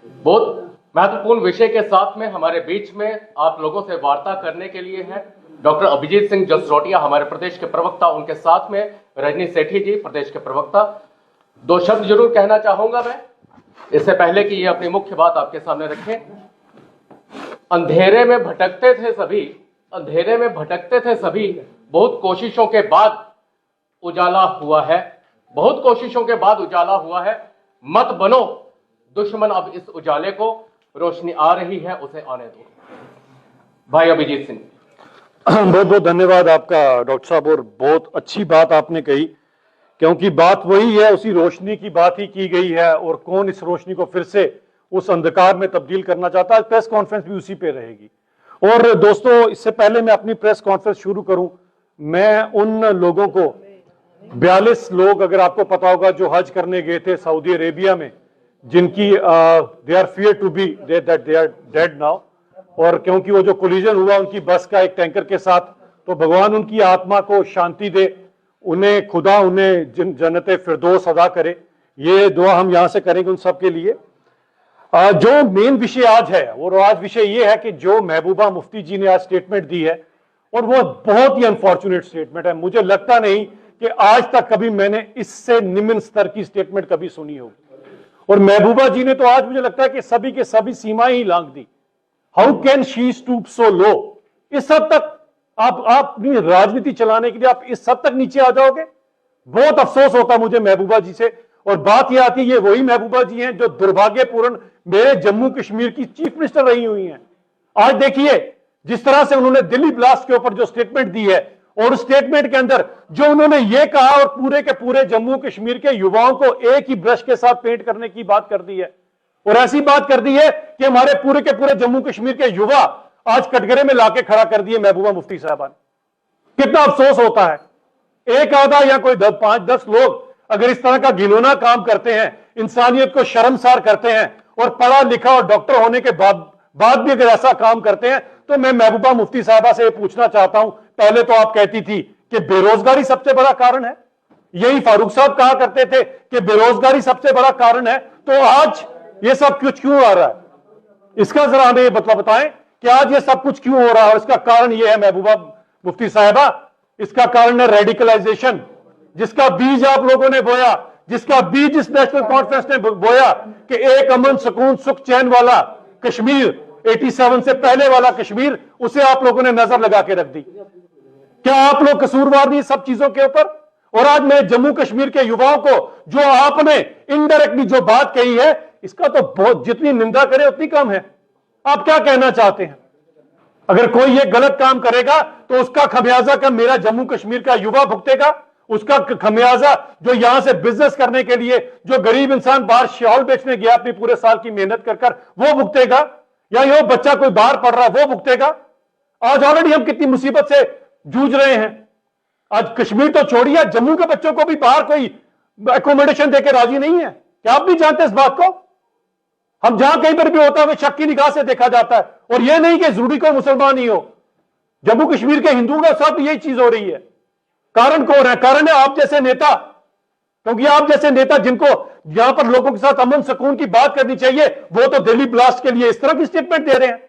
बहुत महत्वपूर्ण विषय के साथ में हमारे बीच में आप लोगों से वार्ता करने के लिए है डॉक्टर अभिजीत सिंह जसरोटिया, हमारे प्रदेश के प्रवक्ता, उनके साथ में रजनी सेठी जी, प्रदेश के प्रवक्ता। दो शब्द जरूर कहना चाहूंगा मैं, इससे पहले कि ये अपनी मुख्य बात आपके सामने रखें। अंधेरे में भटकते थे सभी, अंधेरे में भटकते थे सभी, बहुत कोशिशों के बाद उजाला हुआ है, बहुत कोशिशों के बाद उजाला हुआ है। मत बनो दुश्मन, अब इस उजाले को, रोशनी आ रही है, उसे आने दो। भाई अभिजीत सिंह। बहुत बहुत धन्यवाद आपका डॉक्टर साहब, और बहुत अच्छी बात आपने कही, क्योंकि बात वही है, उसी रोशनी की बात ही की गई है, और कौन इस रोशनी को फिर से उस अंधकार में तब्दील करना चाहता है। प्रेस कॉन्फ्रेंस भी उसी पे रहेगी। और दोस्तों, इससे पहले मैं अपनी प्रेस कॉन्फ्रेंस शुरू करूं, मैं उन लोगों को 42 लोग, अगर आपको पता होगा, जो हज करने गए थे सऊदी अरेबिया में, जिनकी they are fear to be that they are dead now, और क्योंकि वो जो कोलिजन हुआ उनकी बस का एक टैंकर के साथ, तो भगवान उनकी आत्मा को शांति दे, उन्हें खुदा उन्हें जन्नत फिरदौस अदा करे। ये दुआ हम यहां से करेंगे उन सब के लिए। जो मेन विषय आज है, वो आज विषय ये है कि जो महबूबा मुफ्ती जी ने आज स्टेटमेंट दी है, और वो बहुत ही अनफॉर्चुनेट स्टेटमेंट है। मुझे लगता नहीं कि आज तक कभी मैंने इससे निम्न स्तर की स्टेटमेंट कभी सुनी होगी, और महबूबा जी ने तो आज मुझे लगता है कि सभी के सभी सीमाएं ही लांघ दी। हाउ कैन शी स्टूप सो लो? इस हद तक आप अपनी राजनीति चलाने के लिए आप इस हद तक नीचे आ जाओगे? बहुत अफसोस होता मुझे महबूबा जी से। और बात यह आती है, ये वही महबूबा जी हैं जो दुर्भाग्यपूर्ण मेरे जम्मू कश्मीर की चीफ मिनिस्टर रही हुई हैं। आज देखिए जिस तरह से उन्होंने दिल्ली ब्लास्ट के ऊपर जो स्टेटमेंट दी है, और उस स्टेटमेंट के अंदर जो उन्होंने ये कहा, और पूरे के पूरे जम्मू कश्मीर के युवाओं को एक ही ब्रश के साथ पेंट करने की बात कर दी है, और ऐसी बात कर दी है कि हमारे पूरे के पूरे जम्मू कश्मीर के युवा आज कटघरे में लाके खड़ा कर दिए महबूबा मुफ्ती साहबा ने। कितना अफसोस होता है, एक आधा या कोई 5-10 लोग अगर इस तरह का घिनौना काम करते हैं, इंसानियत को शर्मसार करते हैं, और पढ़ा लिखा और डॉक्टर होने के बाद भी अगर ऐसा काम करते हैं, तो मैं महबूबा मुफ्ती साहबा से पूछना चाहता हूं, पहले तो आप कहती थी कि बेरोजगारी सबसे बड़ा कारण है, यही फारूक साहब कहा करते थे कि बेरोजगारी सबसे बड़ा कारण है, तो आज ये सब कुछ क्यों आ रहा है? इसका जरा हमें बताएं कि आज ये सब कुछ क्यों हो रहा है, और इसका कारण ये है महबूबा मुफ्ती साहिबा, इसका कारण है रेडिकलाइजेशन, जिसका बीज आप लोगों ने बोया, जिसका बीज इस नेशनल कॉन्फ्रेंस ने बोया कि एक अमन सुकून सुख चैन वाला कश्मीर, 87 से पहले वाला कश्मीर, उसे आप लोगों ने नजर लगा के रख दी। क्या आप लोग कसूरवार नहीं सब चीजों के ऊपर? और आज मैं जम्मू कश्मीर के युवाओं को जो आपने इनडायरेक्टली जो बात कही है, इसका तो बहुत, जितनी निंदा करे उतनी कम है। आप क्या कहना चाहते हैं? अगर कोई ये गलत काम करेगा तो उसका खमियाजा का मेरा जम्मू कश्मीर का युवा भुगतेगा, उसका खमियाजा जो यहां से बिजनेस करने के लिए जो गरीब इंसान बाहर शॉल बेचने गया अपनी पूरे साल की मेहनत कर वो भुगतेगा, या ये बच्चा कोई बाहर पढ़ रहा है वो भुगतेगा। आज ऑलरेडी हम कितनी मुसीबत से जूझ रहे हैं। आज कश्मीर तो छोड़िए, जम्मू के बच्चों को भी बाहर कोई एकोमोडेशन देकर राजी नहीं है। क्या आप भी जानते हैं इस बात को? हम जहां कहीं पर भी होता है शक की निगाह से देखा जाता है, और यह नहीं कि जरूरी कोई मुसलमान ही हो, जम्मू कश्मीर के हिंदुओं के साथ यही चीज हो रही है। कारण कौन है? कारण है आप जैसे नेता, क्योंकि आप जैसे नेता जिनको यहां पर लोगों के साथ अमन सुकून की बात करनी चाहिए, वो तो दिल्ली ब्लास्ट के लिए इस तरह की स्टेटमेंट दे रहे हैं।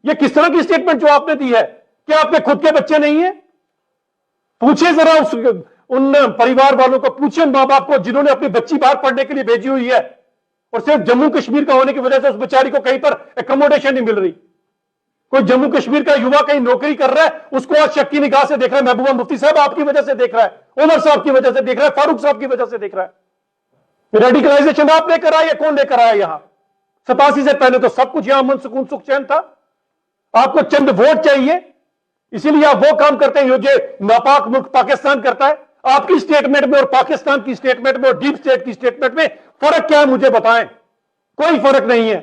ये किस तरह की स्टेटमेंट जो आपने दी है? क्या आपके खुद के बच्चे नहीं है? पूछिए जरा उन परिवार वालों को, पूछिए मां बाप को जिन्होंने अपनी बच्ची बाहर पढ़ने के लिए भेजी हुई है, और सिर्फ जम्मू कश्मीर का होने की वजह से उस बेचारी को कहीं पर एकोमोडेशन नहीं मिल रही। कोई जम्मू कश्मीर का युवा कहीं नौकरी कर रहा है, उसको आज शक की निगाह से देख रहा है। महबूबा मुफ्ती साहब आपकी वजह से देख रहा है, उमर साहब की वजह से देख रहा है, फारूक साहब की वजह से देख रहा है। रेडिकलाइजेशन आप लेकर आए या कौन लेकर आया? यहां 87 से पहले तो सब कुछ यहां अमन सुकून सुख चैन था। आपको चंद वोट चाहिए, इसीलिए आप वो काम करते हैं जो नापाक मुल्क पाकिस्तान करता है। आपकी स्टेटमेंट में और पाकिस्तान की स्टेटमेंट में और डीप स्टेट की स्टेटमेंट में फर्क क्या है मुझे बताएं? कोई फर्क नहीं है।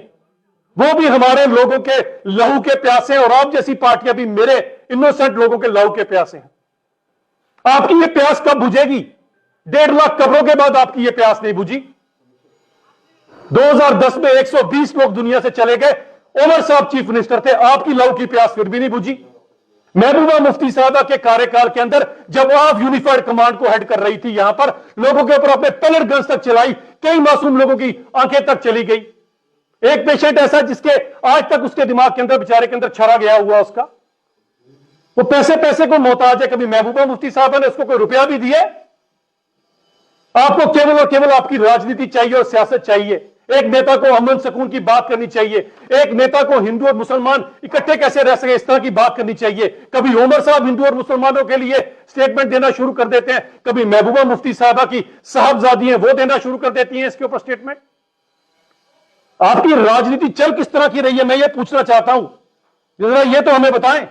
वो भी हमारे लोगों के लहू के प्यासे हैं, और आप जैसी पार्टियां भी मेरे इनोसेंट लोगों के लहू के प्यासे हैं। आपकी ये प्यास कब बुझेगी? 1.5 लाख कब्रों के बाद आपकी ये प्यास नहीं बुझी। 2010 में 120 लोग दुनिया से चले गए, उमर साहब चीफ मिनिस्टर थे, आपकी लहू की प्यास फिर भी नहीं बुझी। महबूबा मुफ्ती साहबा के कार्यकाल के अंदर जब आप यूनिफाइड कमांड को हेड कर रही थी, यहां पर लोगों के ऊपर अपने पेलर गन्स तक चलाई, कई मासूम लोगों की आंखें तक चली गई। एक पेशेंट ऐसा जिसके आज तक उसके दिमाग के अंदर, बेचारे के अंदर छरा गया हुआ उसका, वो पैसे पैसे को मोहताज है। कभी महबूबा मुफ्ती साहबा ने उसको कोई रुपया भी दिए? आपको केवल और केवल आपकी राजनीति चाहिए और सियासत चाहिए। एक नेता को अमन सुकून की बात करनी चाहिए, एक नेता को हिंदू और मुसलमान इकट्ठे कैसे रह सके इस तरह की बात करनी चाहिए। कभी उमर साहब हिंदू और मुसलमानों के लिए स्टेटमेंट देना शुरू कर देते हैं, कभी महबूबा मुफ्ती साहबा की साहबजादी हैं वो देना शुरू कर देती हैं इसके ऊपर स्टेटमेंट। आपकी राजनीति चल किस तरह की रही है, मैं ये पूछना चाहता हूं, जरा ये तो हमें बताएं।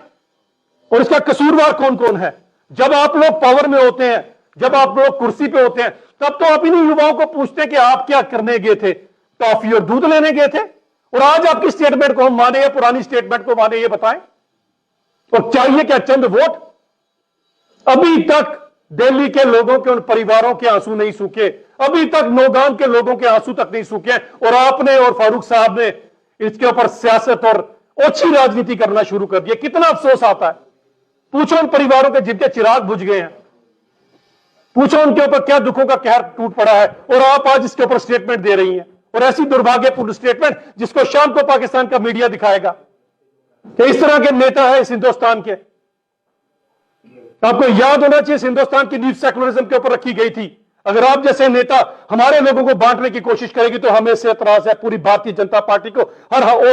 और इसका कसूरवार कौन कौन है? जब आप लोग पावर में होते हैं, जब आप लोग कुर्सी पे होते हैं, तब तो आप इन्हीं युवाओं को पूछते हैं कि आप क्या करने गए थे, टॉफी और दूध लेने गए थे? और आज आपकी स्टेटमेंट को हम माने या पुरानी स्टेटमेंट को माने, ये बताएं। और चाहिए क्या चंद वोट? अभी तक दिल्ली के लोगों के, उन परिवारों के आंसू नहीं सूखे, अभी तक नौगाम के लोगों के आंसू तक नहीं सूखे, और आपने और फारूक साहब ने इसके ऊपर सियासत और ओछी राजनीति करना शुरू कर दिया। कितना अफसोस आता है। पूछो उन परिवारों के जिनके चिराग बुझ गए हैं, पूछो उनके ऊपर क्या दुखों का कहर टूट पड़ा है, और आप आज इसके ऊपर स्टेटमेंट दे रही हैं। और ऐसी दुर्भाग्यपूर्ण स्टेटमेंट जिसको शाम को पाकिस्तान का मीडिया दिखाएगा कि इस तरह के नेता है इस हिंदुस्तान के। आपको याद होना चाहिए, इस हिंदुस्तान की नींव सेकुलरिज्म के ऊपर रखी गई थी। अगर आप जैसे नेता हमारे लोगों को बांटने की कोशिश करेगी तो हमें से एतराज है, पूरी भारतीय जनता पार्टी को,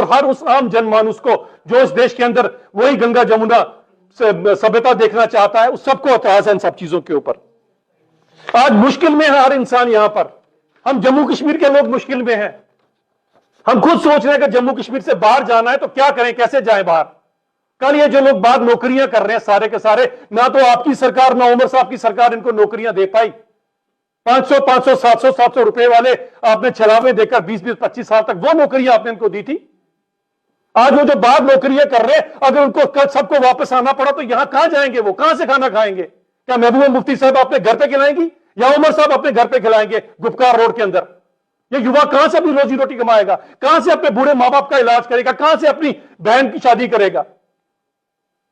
हर उस आम जनमानुस को जो इस देश के अंदर वही गंगा जमुना सभ्यता देखना चाहता है, उस सबको एतराज है इन सब चीजों के ऊपर। आज मुश्किल में है हर इंसान। यहां पर हम जम्मू कश्मीर के लोग मुश्किल में हैं। हम खुद सोच रहे हैं कि जम्मू कश्मीर से बाहर जाना है तो क्या करें, कैसे जाएं बाहर। कल ये जो लोग बाहर नौकरियां कर रहे हैं सारे के सारे, ना तो आपकी सरकार ना उमर साहब की सरकार इनको नौकरियां दे पाई। 500 500 700 700 रुपए वाले आपने छलावे देकर 20 25 साल तक वो नौकरियां आपने इनको दी थी। आज वो जो बाहर नौकरियां कर रहे हैं, अगर उनको कल सबको वापस आना पड़ा तो यहां कहां जाएंगे? वो कहां से खाना खाएंगे? क्या महबूबा मुफ्ती साहब अपने घर पे खिलाएंगी या उमर साहब अपने घर पे खिलाएंगे गुपकार रोड के अंदर? ये युवा कहां से अपनी रोजी रोटी कमाएगा? कहां से अपने बूढ़े मां बाप का इलाज करेगा? कहां से अपनी बहन की शादी करेगा?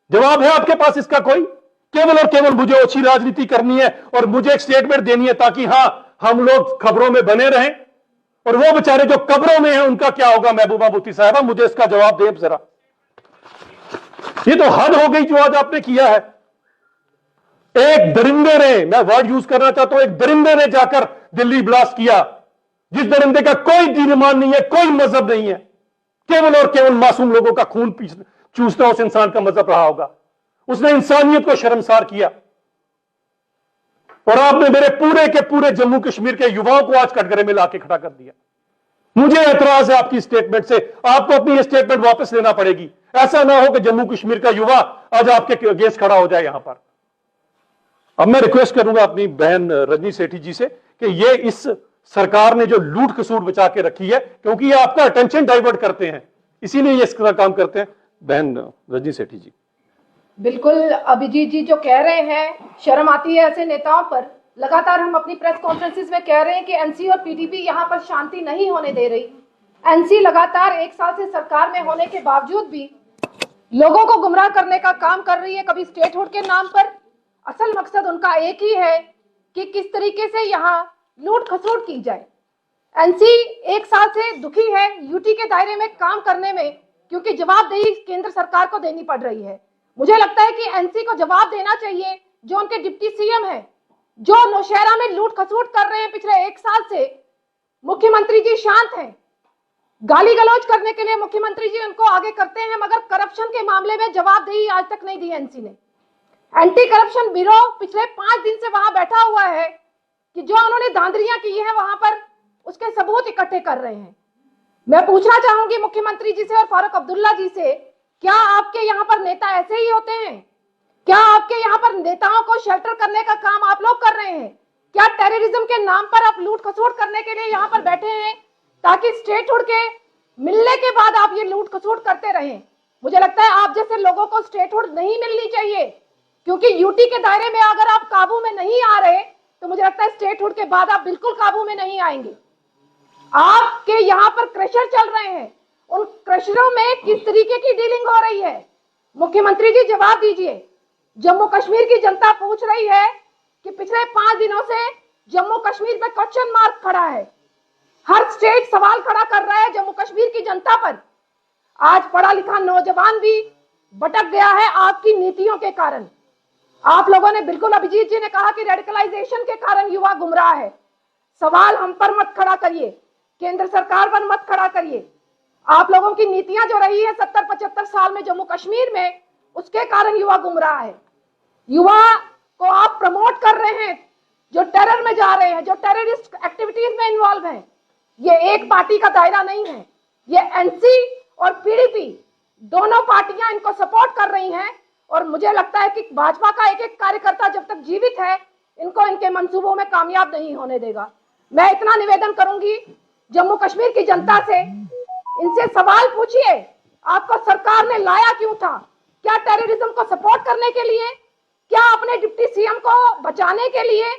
जवाब है आपके पास इसका कोई? केवल और केवल मुझे अच्छी राजनीति करनी है और मुझे एक स्टेटमेंट देनी है ताकि हां हम लोग खबरों में बने रहें, और वो बेचारे जो कब्रों में हैं उनका क्या होगा? महबूबा मुफ्ती साहबा मुझे इसका जवाब दे जरा। ये तो हद हो गई जो आज आपने किया है। एक दरिंदे ने, मैं वर्ड यूज करना चाहता हूं, एक दरिंदे ने जाकर दिल्ली ब्लास्ट किया, जिस दरिंदे का कोई दीन ईमान नहीं है, कोई मजहब नहीं है, केवल और केवल मासूम लोगों का खून चूसना उस इंसान का मजहब रहा होगा। उसने इंसानियत को शर्मसार किया। और आपने मेरे पूरे के पूरे जम्मू कश्मीर के युवाओं को आज कटघरे में लाके खड़ा कर दिया। मुझे एतराज है आपकी स्टेटमेंट से, आपको अपनी ये स्टेटमेंट वापस लेना पड़ेगी। ऐसा ना हो कि जम्मू कश्मीर का युवा आज आपके अगेंस्ट खड़ा हो जाए यहां पर। अब मैं रिक्वेस्ट करूंगा अपनी बहन रजनी सेठी जी से कि ये इस सरकार ने जो लूट खसूट बचा के रखी है, क्योंकि ये आपका अटेंशन डाइवर्ट करते हैं, इसीलिए ये इस तरह काम करते हैं। बहन रजनी सेठी जी। बिल्कुल अभिजीत जी जो कह रहे हैं, शर्म आती है ऐसे नेताओं पर। लगातार हम अपनी प्रेस कॉन्फ्रेंसिस में कह रहे हैं कि एनसी और पीडीपी यहाँ पर शांति नहीं होने दे रही। एनसी लगातार 1 साल से सरकार में होने के बावजूद भी लोगों को गुमराह करने का काम कर रही है, कभी स्टेटहुड के नाम पर। असल मकसद उनका एक ही है कि किस तरीके से यहाँ लूट खसूट की जाए। एनसी 1 साल से दुखी है यूटी के दायरे में काम करने में, क्योंकि जवाबदेही केंद्र सरकार को देनी पड़ रही है। मुझे लगता है कि एनसी को जवाब देना चाहिए, जो उनके डिप्टी सीएम हैं, जो नौशहरा में लूट खसूट कर रहे हैं पिछले 1 साल से। मुख्यमंत्री जी शांत हैं, गाली गलौज करने के लिए मुख्यमंत्री जी उनको आगे करते हैं, मगर करप्शन के मामले में जवाबदेही आज तक नहीं दी एनसी ने। एंटी करप्शन ब्यूरो पिछले 5 दिन से वहां बैठा हुआ है कि जो उन्होंने धांधलियां की है वहां पर उसके सबूत इकट्ठे कर रहे हैं। मैं पूछना चाहूंगी मुख्यमंत्री जी से और फारूक अब्दुल्ला जी से, क्या आपके यहाँ पर नेता ऐसे ही होते हैं? क्या आपके यहाँ पर नेताओं को शेल्टर करने का काम आप लोग कर रहे हैं? क्या टेररिज्म के नाम पर आप लूट खसूट करने के लिए यहाँ पर बैठे हैं ताकि स्टेटहुड के मिलने के बाद आप ये लूट खसूट करते रहें? मुझे लगता है आप जैसे लोगों को स्टेटहुड नहीं मिलनी चाहिए, क्योंकि यूटी के दायरे में अगर आप काबू में नहीं आ रहे तो मुझे लगता है स्टेटहुड के बाद आप बिल्कुल काबू में नहीं आएंगे। आपके यहाँ पर क्रशर चल रहे हैं, उन क्रशरों में किस तरीके की डीलिंग हो रही है? मुख्यमंत्री जी जवाब दीजिए। जम्मू कश्मीर की जनता पूछ रही है कि पिछले 5 दिनों से जम्मू कश्मीर में क्वेश्चन मार्क खड़ा है। हर स्टेट सवाल खड़ा कर रहा है जम्मू कश्मीर की जनता पर। आज पढ़ा लिखा नौजवान भी भटक गया है आपकी नीतियों के कारण। आप लोगों ने बिल्कुल, अभिजीत जी ने कहा कि रेडिकलाइजेशन के कारण युवा गुमराह है। सवाल हम पर मत खड़ा करिए, केंद्र सरकार पर मत खड़ा करिए। आप लोगों की नीतियां जो रही है 70-75 साल में जम्मू कश्मीर में, उसके कारण युवा गुमराह है। युवा को आप प्रमोट कर रहे हैं जो टेरर में जा रहे हैं, जो टेररिस्ट एक्टिविटीज में इन्वॉल्व हैं। ये एक पार्टी का दायरा नहीं है, ये एनसी और पीडीपी दोनों पार्टियां इनको सपोर्ट कर रही हैं। और मुझे लगता है कि भाजपा का एक एक कार्यकर्ता जब तक जीवित है इनको इनके मंसूबों में कामयाब नहीं होने देगा। मैं इतना निवेदन करूंगी जम्मू कश्मीर की जनता से, इनसे सवाल पूछिए, आपको सरकार ने लाया क्यों था? क्या टेररिज्म को सपोर्ट करने के लिए, क्या अपने डिप्टी सीएम को बचाने के लिए,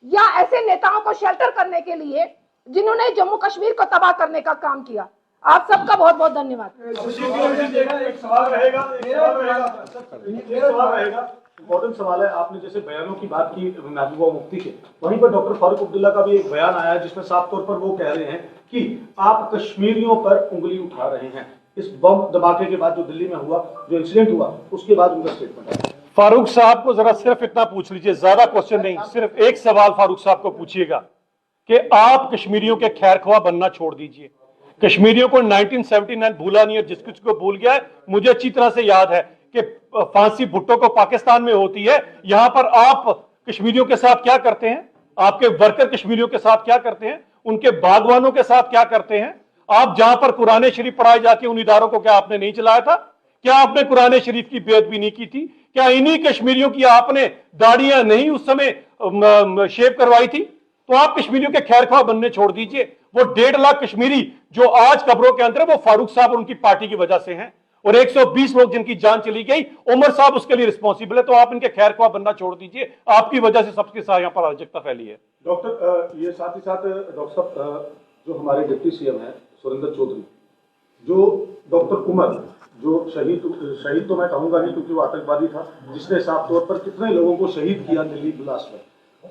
या ऐसे नेताओं को शेल्टर करने के लिए जिन्होंने जम्मू कश्मीर को तबाह करने का काम किया? आप सबका बहुत बहुत धन्यवाद। एक सवाल रहेगा, इम्पोर्टेंट सवाल है। आपने जैसे बयानों की बात की महबूबा मुफ्ती के, वहीं पर डॉक्टर फारूक अब्दुल्ला का भी एक बयान आया जिसमें साफ तौर पर वो कह रहे हैं कि आप कश्मीरियों पर उंगली उठा रहे हैं। इस बम धमाके के बाद जो दिल्ली में हुआ, जो इंसिडेंट हुआ, उसके बाद उनका स्टेटमेंट है। फारूक साहब को जरा सिर्फ इतना पूछ लीजिए, ज्यादा क्वेश्चन नहीं, सिर्फ एक सवाल फारूक साहब को पूछिएगा कि आप कश्मीरियों के खैरख्वाह बनना छोड़ दीजिए। कश्मीरियों को 1979 भूला नहीं है, जिस कुछ को भूल गया है। मुझे अच्छी तरह से याद है कि फांसी भुट्टो को पाकिस्तान में होती है, यहां पर आप कश्मीरियों के साथ क्या करते हैं? आपके वर्कर कश्मीरियों के साथ क्या करते हैं? उनके बागवानों के साथ क्या करते हैं? आप जहां पर कुरान शरीफ पढ़ाए जाते हैं उन इदारों को क्या आपने नहीं चलाया था? क्या आपने कुरान शरीफ की बेअदबी नहीं की थी? क्या इन्हीं कश्मीरियों की आपने दाढ़ियां नहीं उस समय शेव करवाई थी? तो आप कश्मीरियों के खैरख्वाह बनने छोड़ दीजिए। वो 1.5 लाख कश्मीरी जो आज कब्रों के अंदर, वो फारूक साहब और उनकी पार्टी की वजह से हैं। और 120 लोग जिनकी जान चली गई, उमर साहब उसके लिए रिस्पॉन्सिबल है। तो आप इनके खैरख्वाह बनना छोड़ दीजिए, आपकी वजह से सबके साथ यहाँ पर अराजकता फैली है। डॉक्टर, ये साथ ही साथ डॉक्टर साहब, जो हमारे डिप्टी सीएम है सुरेंद्र चौधरी, जो डॉक्टर उमर, जो शहीद तो मैं कहूंगा नहीं क्योंकि वो आतंकवादी था, जिसने साफ तौर पर कितने लोगों को शहीद किया दिल्ली ब्लास्ट में,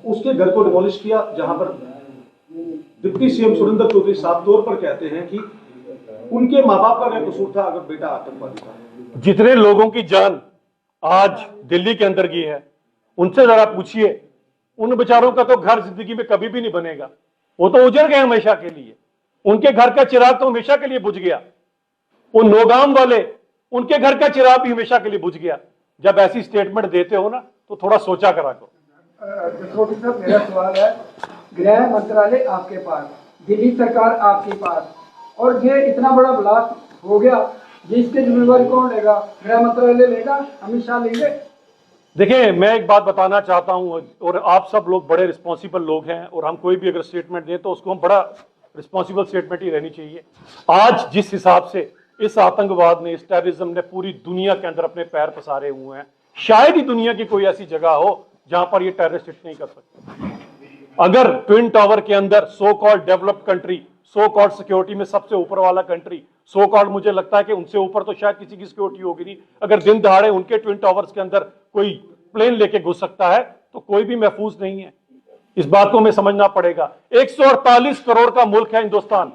उसके घर को डिमोलिश किया, जहां पर डिप्टी सीएम सुरेंद्र चौधरी साफ तौर पर कहते हैं कि उनके माँ बाप का क्या कसूर था अगर बेटा आतंकवादी था। जितने लोगों की जान आज दिल्ली के अंदर गई है, उनसे जरा पूछिए, उन बेचारों का तो घर जिंदगी में कभी भी नहीं बनेगा, वो तो उजड़ गए हमेशा के लिए। उनके घर का चिराग तो हमेशा के लिए बुझ गया। वो नौगाम वाले, उनके घर का चिराग भी हमेशा के लिए बुझ गया। जब ऐसी स्टेटमेंट देते हो ना तो थोड़ा सोचा करा करो। मेरा सवाल है, गृह मंत्रालय आपके पास, दिल्ली सरकार आपके पास, और ये इतना बड़ा ब्लास्ट हो गया, जिसकी जिम्मेवारी कौन लेगा? गृह मंत्रालय लेगा? अमित शाह लेंगे? देखिए, मैं एक बात बताना चाहता हूं, और आप सब लोग बड़े रिस्पॉन्सिबल लोग हैं, और हम कोई भी अगर स्टेटमेंट दें तो उसको हम बड़ा रिस्पॉन्सिबल स्टेटमेंट ही रहनी चाहिए। आज जिस हिसाब से इस आतंकवाद ने, इस टेररिज्म ने पूरी दुनिया के अंदर अपने पैर पसारे हुए हैं, शायद ही दुनिया की कोई ऐसी जगह हो जहां पर ये टेररिस्ट हिट नहीं कर सकते। अगर ट्विन टावर के अंदर so called developed country, so called security में सबसे ऊपर वाला कंट्री, सो कॉल्ड, मुझे लगता है कि उनसे ऊपर तो शायद किसी की सिक्योरिटी होगी नहीं, अगर दिन दहाड़े उनके ट्विन टावर्स के अंदर कोई प्लेन लेके घुस सकता है तो कोई भी महफूज नहीं है। इस बात को हमें समझना पड़ेगा। 148 करोड़ का मुल्क है हिंदुस्तान,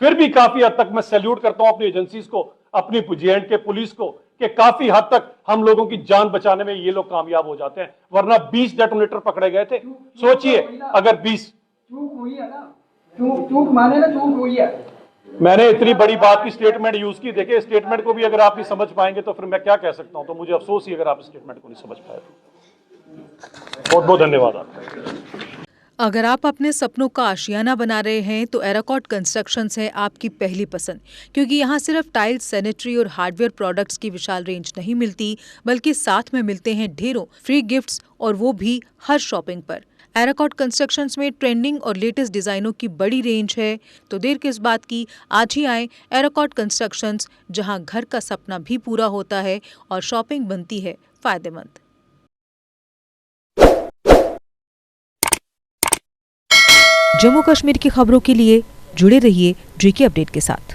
फिर भी काफी हद तक मैं सैल्यूट करता हूं अपनी एजेंसीज को, अपनी J&K पुलिस को, कि काफी हद तक हम लोगों की जान बचाने में ये लोग कामयाब हो जाते हैं। वरना 20 डेटोनेटर पकड़े गए थे। सोचिए, अगर 20 चूक हुई है ना, चूक माने ना, चूक हुई है। मैंने इतनी बड़ी बात की स्टेटमेंट यूज की। देखिए, स्टेटमेंट को भी अगर आप नहीं समझ पाएंगे तो फिर मैं क्या कह सकता हूं। तो मुझे अफसोस ही अगर आप स्टेटमेंट को नहीं समझ पाए। बहुत बहुत धन्यवाद आपका। अगर आप अपने सपनों का आशियाना बना रहे हैं तो एराकॉट कंस्ट्रक्शंस है आपकी पहली पसंद, क्योंकि यहाँ सिर्फ टाइल्स, सैनिटरी और हार्डवेयर प्रोडक्ट्स की विशाल रेंज नहीं मिलती, बल्कि साथ में मिलते हैं ढेरों फ्री गिफ्ट्स, और वो भी हर शॉपिंग पर। एराकॉट कंस्ट्रक्शंस में ट्रेंडिंग और लेटेस्ट डिजाइनों की बड़ी रेंज है, तो देर किस बात की, आज ही आए एराकॉट कंस्ट्रक्शंस, जहां घर का सपना भी पूरा होता है और शॉपिंग बनती है फायदेमंद। जम्मू कश्मीर की खबरों के लिए जुड़े रहिए JK अपडेट के साथ।